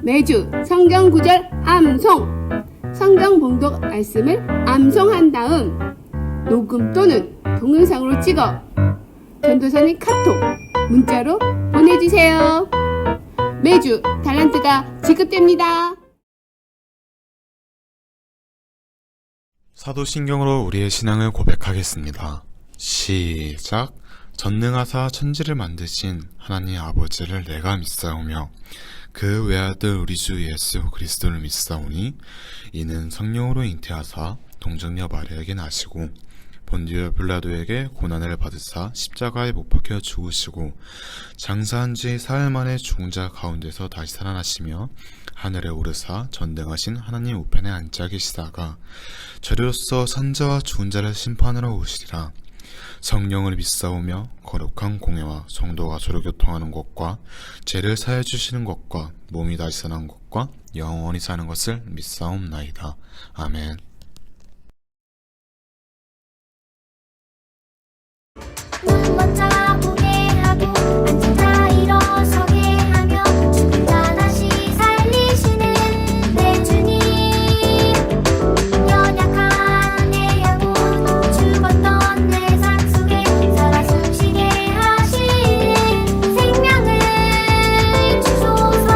매주 성경 구절 암송, 성경 봉독 말씀을 암송한 다음 녹음 또는 동영상으로 찍어 전도사님 카톡, 문자로 보내주세요. 매주 달란트가 지급됩니다. 사도신경으로 우리의 신앙을 고백하겠습니다. 시작. 전능하사 천지를 만드신 하나님 아버지를 내가 믿사오며 그 외아들 우리 주 예수 그리스도를 믿사오니 이는 성령으로 잉태하사 동정녀 마리아에게 나시고 본디오 빌라도에게 고난을 받으사 십자가에 못 박혀 죽으시고 장사한 지 사흘 만에 죽은 자 가운데서 다시 살아나시며 하늘에 오르사 전능하신 하나님 우편에 앉아 계시다가 저리로서 산자와 죽은 자를 심판하러 오시리라. 성령을 믿사오며 거룩한 공예와 성도가 서로 교통하는 것과 죄를 사해 주시는 것과 몸이 다시 사는 것과 영원히 사는 것을 믿사옵나이다. 아멘. 먼저 보게 하고 앉은 자 일어서게 하며 죽은 자 다시 살리시는 내 주님, 연약한 내 영혼 죽었던 내 삶 속에 살아 숨쉬게 하시는 생명을 주소서.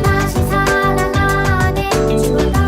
다시 살아가네 죽었던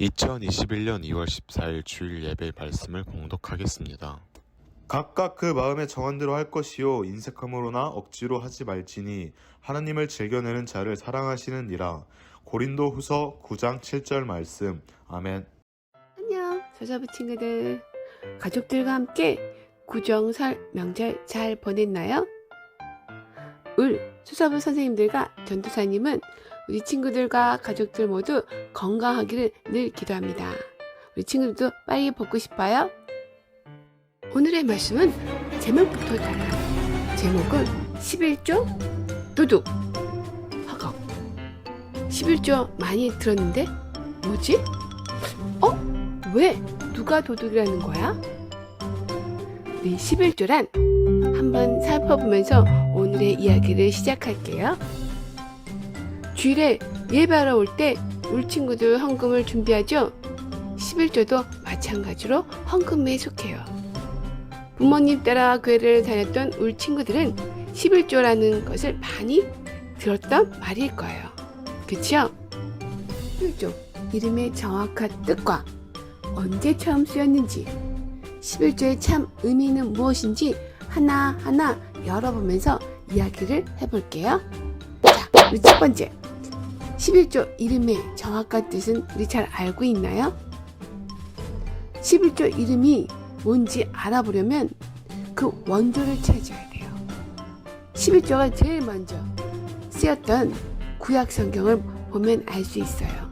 2021년 2월 14일 주일 예배 말씀을 봉독하겠습니다. 각각 그 마음의 정한대로 할 것이요 인색함으로나 억지로 하지 말지니 하나님을 즐겨내는 자를 사랑하시느니라. 고린도 후서 9장 7절 말씀. 아멘. 안녕, 저자부 친구들. 가족들과 함께 구정설 명절 잘 보냈나요? 울 수사부 선생님들과 전도사님은 우리 친구들과 가족들 모두 건강하기를 늘 기도합니다. 우리 친구들도 빨리 보고 싶어요? 오늘의 말씀은 제목부터 달라요. 제목은 11조 도둑 허걱. 11조 많이 들었는데 뭐지? 왜? 누가 도둑이라는 거야? 우리 11조란 한번 살펴보면서 오늘의 이야기를 시작할게요. 주일에 예배하러 올 때 우리 친구들 헌금을 준비하죠. 11조도 마찬가지로 헌금에 속해요. 부모님 따라 교회를 다녔던 우리 친구들은 11조라는 것을 많이 들었던 말일 거예요. 그쵸? 11조 이름의 정확한 뜻과 언제 처음 쓰였는지 11조의 참 의미는 무엇인지 하나하나 열어보면서 이야기를 해볼게요. 자, 우리 첫 번째 11조 이름의 정확한 뜻은 우리 잘 알고 있나요? 11조 이름이 뭔지 알아보려면 그 원조를 찾아야 돼요. 11조가 제일 먼저 쓰였던 구약 성경을 보면 알 수 있어요.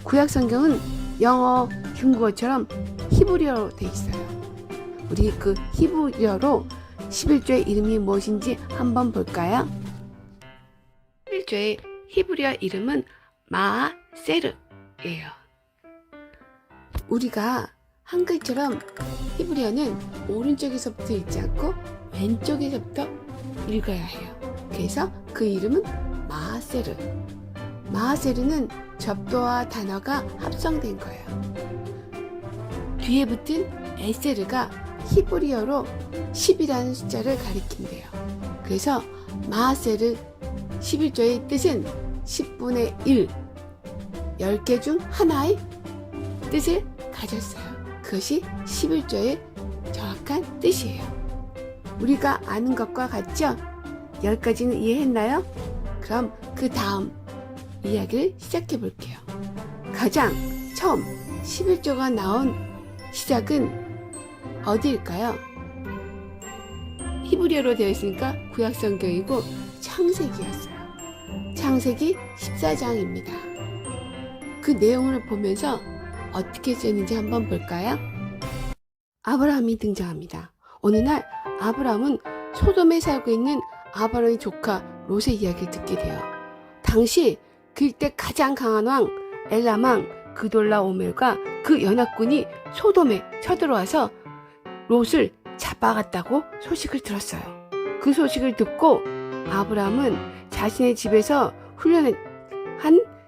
구약 성경은 영어, 중국어처럼 히브리어로 돼 있어요. 우리 그 히브리어로 11조의 이름이 무엇인지 한번 볼까요? 11조의 히브리어 이름은 마세르예요. 우리가 한글처럼 히브리어는 오른쪽에서부터 읽지 않고 왼쪽에서부터 읽어야 해요. 그래서 그 이름은 마세르. 마세르는 접두와 단어가 합성된 거예요. 뒤에 붙은 에세르가 히브리어로 10이라는 숫자를 가리킨대요. 그래서 마세르 11조의 뜻은 10분의 1, 10개 중 하나의 뜻을 가졌어요. 그것이 11조의 정확한 뜻이에요. 우리가 아는 것과 같죠? 10가지는 이해했나요? 그럼 그 다음 이야기를 시작해 볼게요. 가장 처음 11조가 나온 시작은 어디일까요? 히브리어로 되어 있으니까 구약성경이고 창세기였어요. 창세기 14장입니다. 그 내용을 보면서 어떻게 쓰였는지 한번 볼까요? 아브라함이 등장합니다. 어느 날 아브라함은 소돔에 살고 있는 아브라함의 조카 롯의 이야기를 듣게 돼요. 당시 그때 가장 강한 왕 엘람 왕 그돌라오멜과 그 연합군이 소돔에 쳐들어와서 롯을 잡아갔다고 소식을 들었어요. 그 소식을 듣고 아브라함은 자신의 집에서 훈련한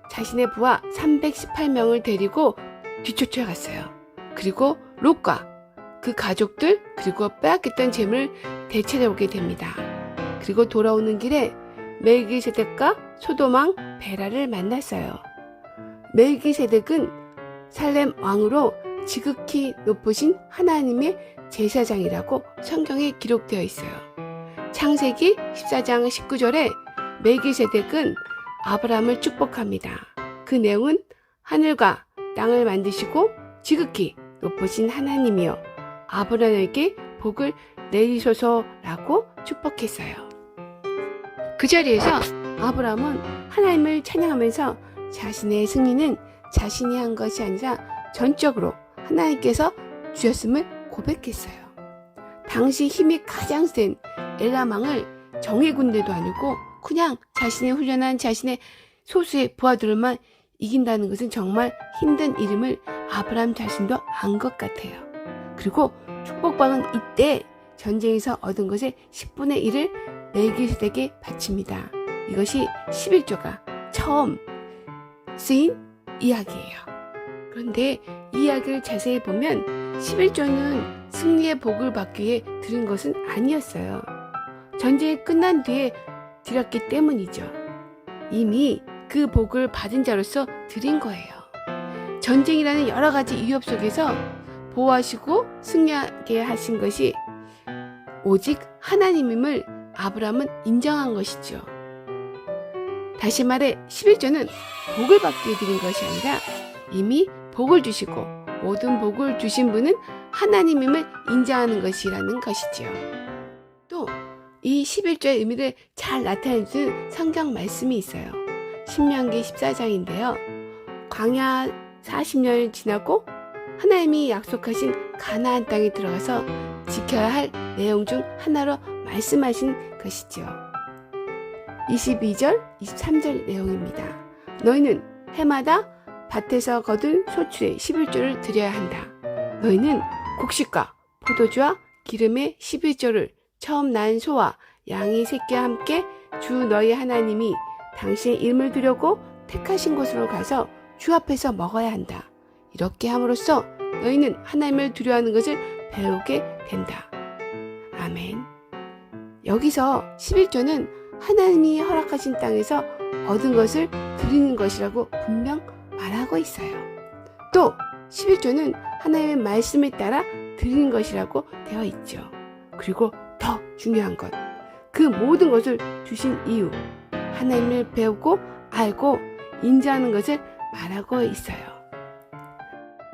자신의 부하 318명을 데리고 뒤쫓아갔어요. 그리고 롯과 그 가족들 그리고 빼앗겼던 재물을 되찾아오게 됩니다. 그리고 돌아오는 길에 멜기세덱과 소돔왕 베라를 만났어요. 멜기세덱은 살렘 왕으로 지극히 높으신 하나님의 제사장이라고 성경에 기록되어 있어요. 창세기 14장 19절에 멜기세덱은 아브라함을 축복합니다. 그 내용은 하늘과 땅을 만드시고 지극히 높으신 하나님이여 아브라함에게 복을 내리소서라고 축복했어요. 그 자리에서 아브라함은 하나님을 찬양하면서 자신의 승리는 자신이 한 것이 아니라 전적으로 하나님께서 주셨음을 고백했어요. 당시 힘이 가장 센 엘람 왕을 정예 군대도 아니고 그냥 자신이 훈련한 자신의 소수의 부하들만 이긴다는 것은 정말 힘든 일임을 아브라함 자신도 안 것 같아요. 그리고 축복받은 이때 전쟁에서 얻은 것의 10분의 1을 멜기세덱에게 바칩니다. 이것이 11조가 처음 쓰인 이야기예요. 그런데 이 이야기를 자세히 보면 11조는 승리의 복을 받기 위해 드린 것은 아니었어요. 전쟁이 끝난 뒤에 드렸기 때문이죠. 이미 그 복을 받은 자로서 드린 거예요. 전쟁이라는 여러 가지 위협 속에서 보호하시고 승리하게 하신 것이 오직 하나님임을 아브라함은 인정한 것이죠. 다시 말해 11조는 복을 받게 드린 것이 아니라 이미 복을 주시고 모든 복을 주신 분은 하나님임을 인정하는 것이라는 것이지요. 또 이 11조의 의미를 잘 나타내주는 성경 말씀이 있어요. 신명기 14장인데요. 광야 40년을 지나고 하나님이 약속하신 가나안 땅에 들어가서 지켜야 할 내용 중 하나로 말씀하신 것이지요. 22절, 23절 내용입니다. 너희는 해마다 밭에서 거둔 소출의 11조를 드려야 한다. 너희는 곡식과 포도주와 기름의 11조를 처음 난 소와 양의 새끼와 함께 주 너희 하나님이 당신의 이름을 두려고 택하신 곳으로 가서 주 앞에서 먹어야 한다. 이렇게 함으로써 너희는 하나님을 두려워하는 것을 배우게 된다. 아멘. 여기서 11조는 하나님이 허락하신 땅에서 얻은 것을 드리는 것이라고 분명 말하고 있어요. 또 11조는 하나님의 말씀에 따라 드리는 것이라고 되어 있죠. 그리고 더 중요한 것, 그 모든 것을 주신 이유, 하나님을 배우고 알고 인정하는 것을 말하고 있어요.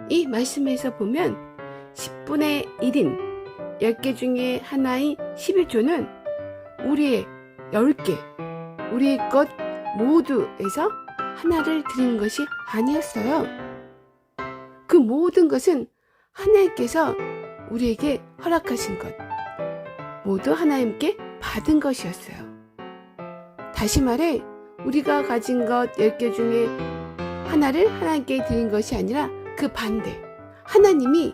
이 말씀에서 보면 10분의 1인 10개 중에 하나인 11조는 우리의 10개, 우리의 것 모두에서 하나를 드리는 것이 아니었어요. 그 모든 것은 하나님께서 우리에게 허락하신 것, 모두 하나님께 받은 것이었어요. 다시 말해 우리가 가진 것 10개 중에 하나를 하나님께 드린 것이 아니라 그 반대, 하나님이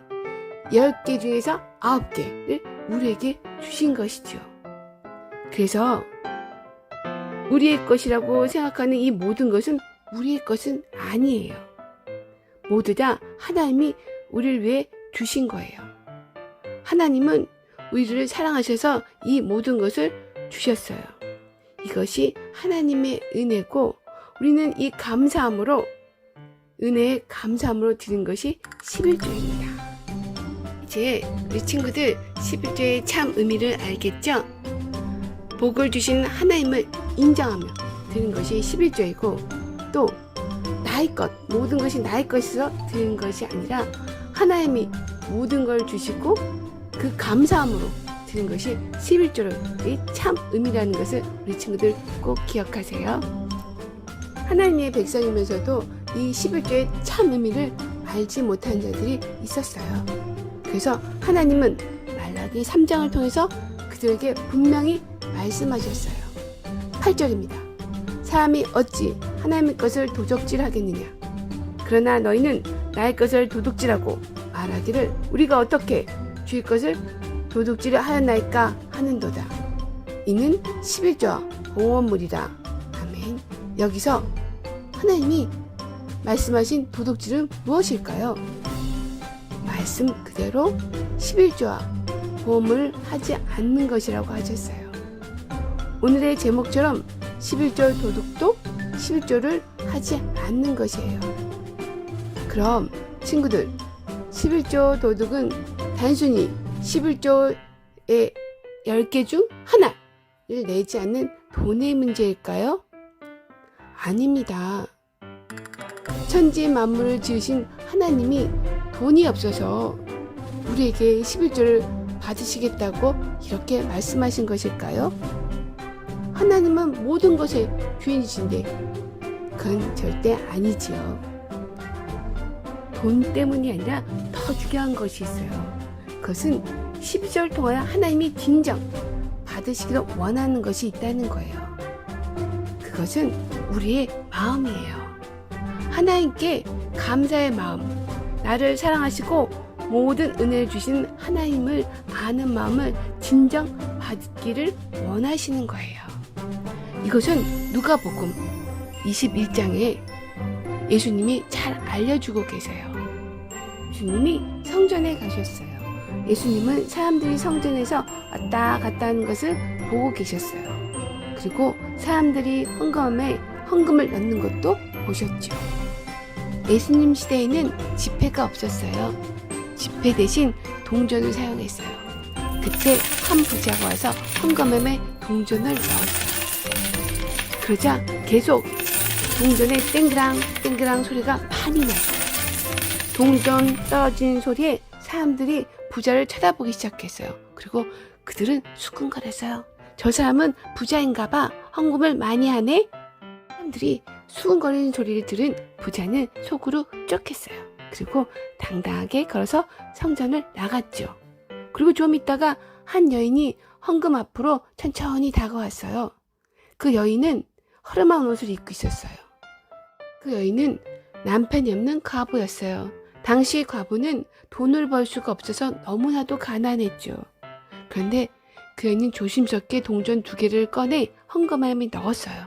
10개 중에서 9개를 우리에게 주신 것이죠. 그래서 우리의 것이라고 생각하는 이 모든 것은 우리의 것은 아니에요. 모두 다 하나님이 우리를 위해 주신 거예요. 하나님은 우리를 사랑하셔서 이 모든 것을 주셨어요. 이것이 하나님의 은혜고 우리는 이 감사함으로, 은혜의 감사함으로 드린 것이 11조입니다. 이제 우리 친구들 11조의 참 의미를 알겠죠? 복을 주신 하나님을 인정하며 드린 것이 11조이고, 또 나의 것, 모든 것이 나의 것에서 드린 것이 아니라 하나님이 모든 걸 주시고 그 감사함으로 드린 것이 11조의 참 의미라는 것을 우리 친구들 꼭 기억하세요. 하나님의 백성이면서도 이 11조의 참 의미를 알지 못한 자들이 있었어요. 그래서 하나님은 말라기 3장을 통해서 그들에게 분명히 말씀하셨어요. 8절입니다. 사람이 어찌 하나님의 것을 도적질하겠느냐. 그러나 너희는 나의 것을 도둑질하고 말하기를 우리가 어떻게 주의 것을 도둑질을 하였나이까 하는도다. 이는 11조와 봉헌물이라. 아멘. 여기서 하나님이 말씀하신 도둑질은 무엇일까요? 말씀 그대로 11조와 봉헌물을 하지 않는 것이라고 하셨어요. 오늘의 제목처럼 11조 도둑도 11조를 하지 않는 것이에요. 그럼 친구들, 11조 도둑은 단순히 11조의 10개 중 하나를 내지 않는 돈의 문제일까요? 아닙니다. 천지 만물을 지으신 하나님이 돈이 없어서 우리에게 11조를 받으시겠다고 이렇게 말씀하신 것일까요? 하나님은 모든 것의 주인이신데 그건 절대 아니지요. 돈 때문이 아니라 더 중요한 것이 있어요. 그것은 12절 동안 하나님이 진정 받으시기를 원하는 것이 있다는 거예요. 그것은 우리의 마음이에요. 하나님께 감사의 마음, 나를 사랑하시고 모든 은혜를 주신 하나님을 아는 마음을 진정 받기를 원하시는 거예요. 이것은 누가복음 21장에 예수님이 잘 알려주고 계세요. 예수님이 성전에 가셨어요. 예수님은 사람들이 성전에서 왔다 갔다 하는 것을 보고 계셨어요. 그리고 사람들이 헌금에 헌금을 넣는 것도 보셨죠. 예수님 시대에는 지폐가 없었어요. 지폐 대신 동전을 사용했어요. 그때 한 부자가 와서 헌금함에 동전을 넣었어요. 그러자 계속 동전의 땡그랑 땡그랑 소리가 많이 났어요. 동전 떨어지는 소리에 사람들이 부자를 쳐다보기 시작했어요. 그리고 그들은 수군거렸어요. 저 사람은 부자인가 봐. 헌금을 많이 하네. 사람들이 수군거리는 소리를 들은 부자는 속으로 흡족했어요. 그리고 당당하게 걸어서 성전을 나갔죠. 그리고 좀 있다가 한 여인이 헌금 앞으로 천천히 다가왔어요. 그 여인은 허름한 옷을 입고 있었어요. 그 여인은 남편이 없는 과부였어요. 당시 과부는 돈을 벌 수가 없어서 너무나도 가난했죠. 그런데 그 여인은 조심스럽게 동전 2개를 꺼내 헌금함에 넣었어요.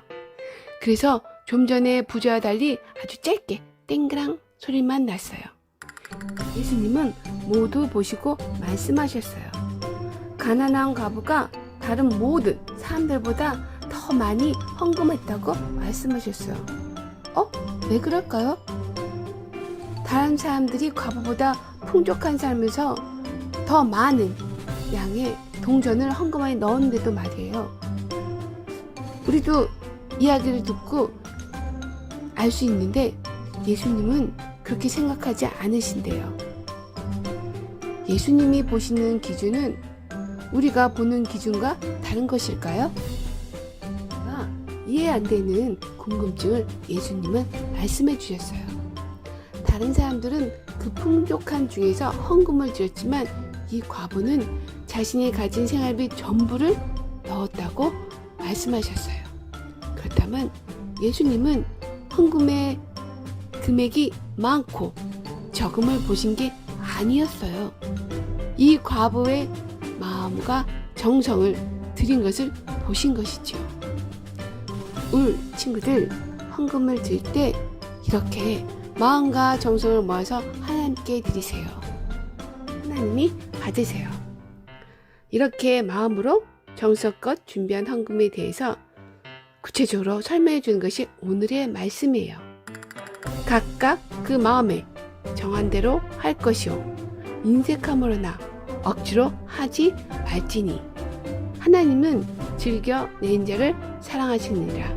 그래서 좀 전에 부자와 달리 아주 짧게 땡그랑 소리만 났어요. 예수님은 모두 보시고 말씀하셨어요. 가난한 과부가 다른 모든 사람들보다 더 많이 헌금했다고 말씀하셨어요. 왜 그럴까요? 다른 사람들이 과부보다 풍족한 삶에서 더 많은 양의 동전을 헌금함에 넣었는데도 말이에요. 우리도 이야기를 듣고 알 수 있는데 예수님은 그렇게 생각하지 않으신대요. 예수님이 보시는 기준은 우리가 보는 기준과 다른 것일까요? 이해 안 되는 궁금증을 예수님은 말씀해 주셨어요. 다른 사람들은 그 풍족한 중에서 헌금을 드렸지만 이 과부는 자신이 가진 생활비 전부를 넣었다고 말씀하셨어요. 그렇다면 예수님은 헌금의 금액이 많고 적음을 보신 게 아니었어요. 이 과부의 마음과 정성을 드린 것을 보신 것이죠. 우리 친구들, 헌금을 드릴 때 이렇게 마음과 정성을 모아서 하나님께 드리세요. 하나님이 받으세요. 이렇게 마음으로 정성껏 준비한 헌금에 대해서 구체적으로 설명해 주는 것이 오늘의 말씀이에요. 각각 그 마음에 정한 대로 할 것이요 인색함으로나 억지로 하지 말지니 하나님은 즐겨 내인 자를 사랑하시느니라.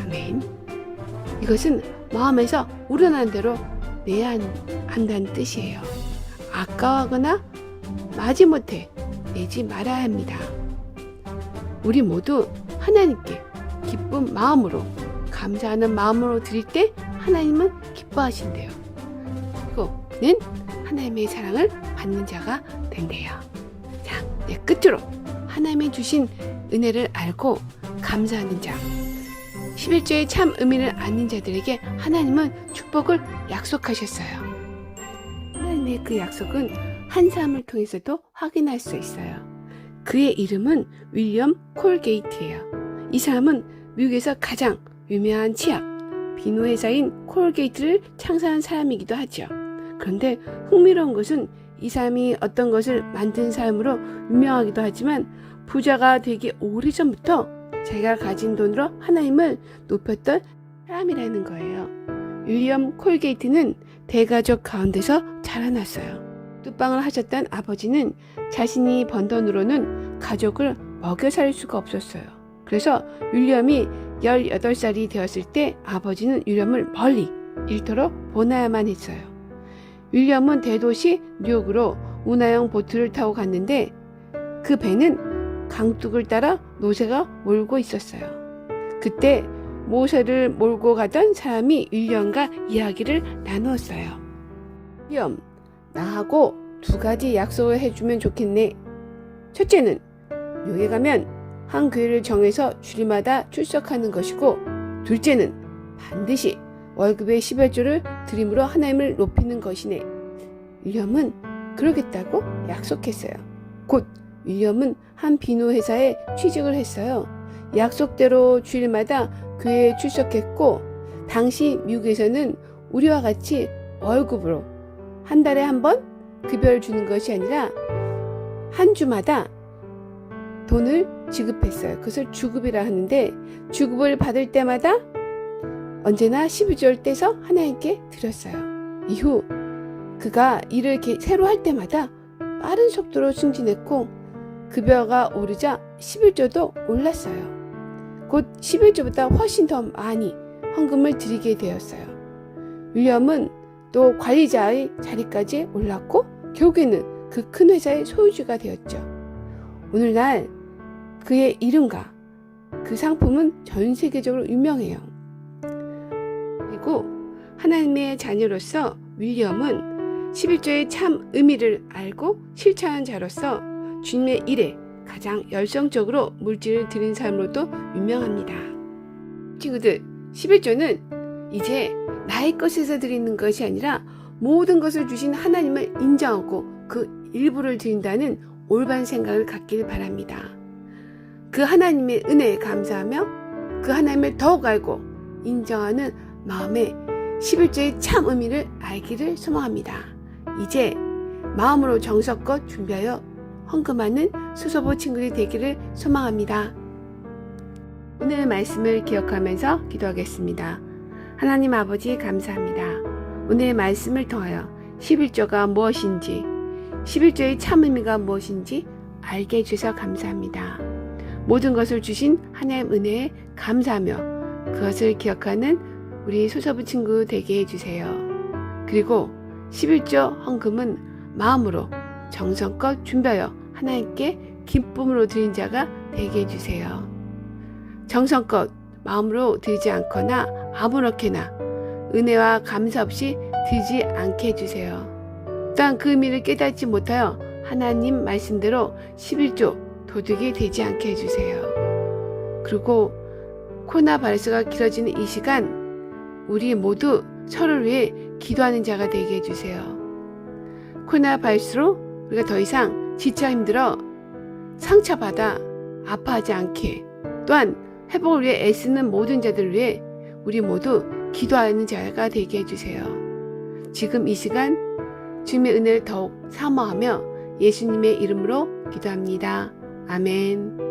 아멘. 이것은 마음에서 우러난 대로 내야 한다는 뜻이에요. 아까워하거나 마지못해 내지 말아야 합니다. 우리 모두 하나님께 기쁜 마음으로 감사하는 마음으로 드릴 때 하나님은 기뻐하신대요. 그리고 는 하나님의 사랑을 받는 자가 된대요. 자, 이제 끝으로 하나님이 주신 은혜를 알고 감사하는 자, 11조의 참 의미를 아는 자들에게 하나님은 축복을 약속하셨어요. 하나님의 그 약속은 한 사람을 통해서도 확인할 수 있어요. 그의 이름은 윌리엄 콜게이트예요. 이 사람은 미국에서 가장 유명한 치약, 비누 회사인 콜게이트를 창사한 사람이기도 하죠. 그런데 흥미로운 것은 이 사람이 어떤 것을 만든 사람으로 유명하기도 하지만 부자가 되기 오래전부터 자기가 가진 돈으로 하나님을 높였던 사람이라는 거예요. 윌리엄 콜게이트는 대가족 가운데서 자라났어요. 뚝방을 하셨던 아버지는 자신이 번 돈으로는 가족을 먹여 살 수가 없었어요. 그래서 윌리엄이 18살이 되었을 때 아버지는 윌리엄을 멀리 일터로 보내야만 했어요. 윌리엄은 대도시 뉴욕으로 운하형 보트를 타고 갔는데 그 배는 강둑을 따라 노새가 몰고 있었어요. 그때 모세를 몰고 가던 사람이 윌리엄과 이야기를 나누었어요. 윌리엄, 나하고 2가지 약속을 해주면 좋겠네. 첫째는 뉴욕에 가면 한 교회를 정해서 주일마다 출석하는 것이고, 둘째는 반드시 월급의 11조를 드림으로 하나님을 높이는 것이네. 윌리엄은 그러겠다고 약속했어요. 곧 윌리엄은 한 비누 회사에 취직을 했어요. 약속대로 주일마다 교회에 출석했고, 당시 미국에서는 우리와 같이 월급으로 한 달에 한 번 급여를 주는 것이 아니라 한 주마다 돈을 지급했어요. 그것을 주급이라 하는데, 주급을 받을 때마다 언제나 12조를 떼서 하나님께 드렸어요. 이후 그가 일을 새로 할 때마다 빠른 속도로 승진했고 급여가 오르자 11조도 올랐어요. 곧 11조보다 훨씬 더 많이 헌금을 드리게 되었어요. 윌리엄은 또 관리자의 자리까지 올랐고 결국에는 그 큰 회사의 소유주가 되었죠. 오늘날 그의 이름과 그 상품은 전 세계적으로 유명해요. 그리고 하나님의 자녀로서 윌리엄은 11조의 참 의미를 알고 실천한 자로서 주님의 일에 가장 열성적으로 물질을 드린 사람으로도 유명합니다. 친구들, 11조는 이제 나의 것에서 드리는 것이 아니라 모든 것을 주신 하나님을 인정하고 그 일부를 드린다는 올바른 생각을 갖길 바랍니다. 그 하나님의 은혜에 감사하며 그 하나님을 더욱 알고 인정하는 마음에 11조의 참 의미를 알기를 소망합니다. 이제 마음으로 정성껏 준비하여 헌금하는 수소부 친구들이 되기를 소망합니다. 오늘 말씀을 기억하면서 기도하겠습니다. 하나님 아버지 감사합니다. 오늘의 말씀을 통하여 11조가 무엇인지 11조의 참 의미가 무엇인지 알게 해주셔서 감사합니다. 모든 것을 주신 하나님 은혜에 감사하며 그것을 기억하는 우리 소서부 친구 되게 해주세요. 그리고 11조 헌금은 마음으로 정성껏 준비하여 하나님께 기쁨으로 드린 자가 되게 해주세요. 정성껏 마음으로 드리지 않거나 아무렇게나 은혜와 감사 없이 드리지 않게 해주세요. 또한 그 의미를 깨닫지 못하여 하나님 말씀대로 11조 도둑이 되지 않게 해주세요. 그리고 코로나 바이러스가 길어지는 이 시간 우리 모두 서로를 위해 기도하는 자가 되게 해주세요. 코로나 바이러스로 우리가 더 이상 지쳐 힘들어 상처받아 아파하지 않게 또한 회복을 위해 애쓰는 모든 자들을 위해 우리 모두 기도하는 자가 되게 해주세요. 지금 이 시간 주님의 은혜를 더욱 사모하며 예수님의 이름으로 기도합니다. 아멘.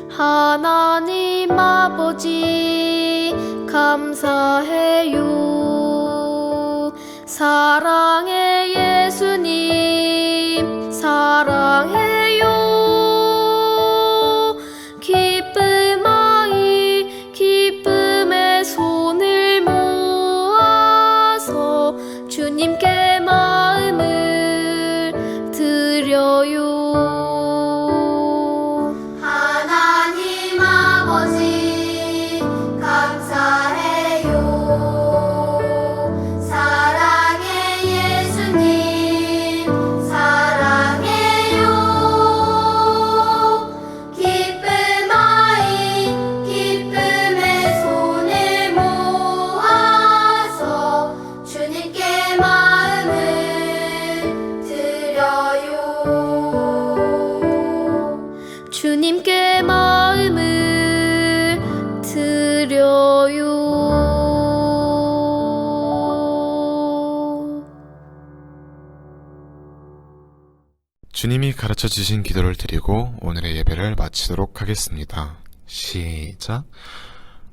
하나님 아버지 감사해요. 사랑의 예수님 사랑해요. 기쁨아이 기쁨의 손을 모아서 주님께 마음을 드려요. 하나님 아버지 감사해요. 사랑의 예수님 사랑해요. 기쁨아이 기쁨의 손을 모아서 주님께 마음을 드려요. 주님께 마음을 드려요. 주님이 가르쳐 주신 기도를 드리고 오늘의 예배를 마치도록 하겠습니다. 시작.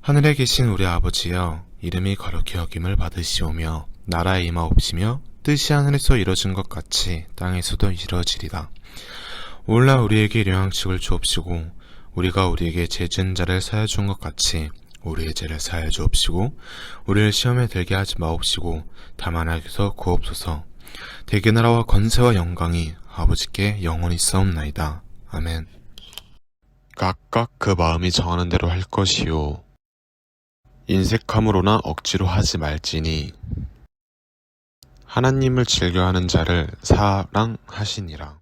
하늘에 계신 우리 아버지여, 이름이 거룩히 여김을 받으시오며 나라에 임하옵시며 뜻이 하늘에서 이루어진 것 같이 땅에서도 이루어지리다. 오늘날 우리에게 일용양식을 주옵시고 우리가 우리에게 죄 지은 자를 사하여 준 것 같이 우리의 죄를 사하여 주옵시고 우리를 시험에 들게 하지 마옵시고 다만 악에서 구옵소서. 대개 나라와 권세와 영광이 아버지께 영원히 있사옵나이다. 아멘. 각각 그 마음이 정하는 대로 할 것이요 인색함으로나 억지로 하지 말지니 하나님을 즐겨하는 자를 사랑하시니라.